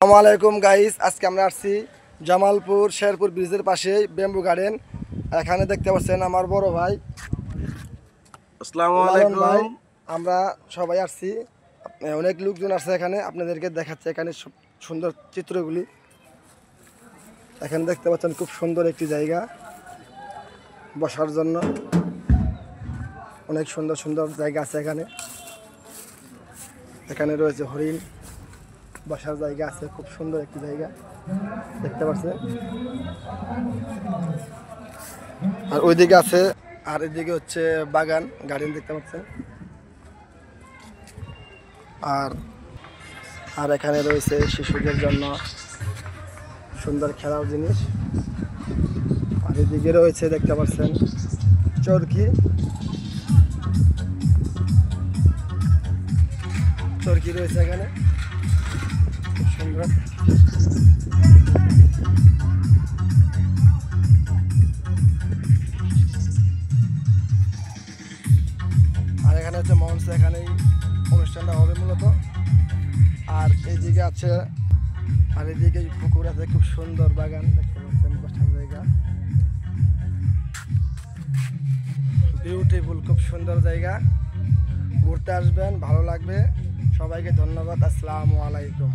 আসসালামু আলাইকুম গাইস, আজকে আমরা আসছি জামালপুর শেরপুর ব্রিজের পাশে ব্যাম্বু গার্ডেন। এখানে দেখতে পাচ্ছেন আমার বড় ভাই। আসসালামু আলাইকুম। আমরা সবাই আসছি, অনেক লোকজন আসছে এখানে, আপনাদেরকে দেখাচ্ছে এখানে সুন্দর চিত্রগুলি। এখানে দেখতে পাচ্ছেন খুব সুন্দর একটি জায়গা বসার জন্য, অনেক সুন্দর সুন্দর জায়গা আছে এখানে। এখানে রয়েছে হরিণ, বসার জায়গা আছে, খুব সুন্দর একটি জায়গা দেখতে পাচ্ছেন। আর ওইদিকে আছে, আর এদিকে হচ্ছে বাগান গার্ডেন দেখতে পাচ্ছেন। আর আর এখানে রয়েছে শিশুদের জন্য সুন্দর খেলার জিনিস। আর এদিকে রয়েছে দেখতে পাচ্ছেন চরকি চরকি রয়েছে এখানে, খুব সুন্দর। আর এখানে হচ্ছে মঞ্চ, এখানেই অনুষ্ঠানটা হবে মূলত। আর এইদিকে আছে, আর এদিকে পুকুর আছে, খুব সুন্দর বাগান দেখতে পাচ্ছেন, বসার জায়গা বিউটিফুল, খুব সুন্দর জায়গা। ঘুরতে আসবেন, ভালো লাগবে। সবাইকে ধন্যবাদ। আসসালামু আলাইকুম।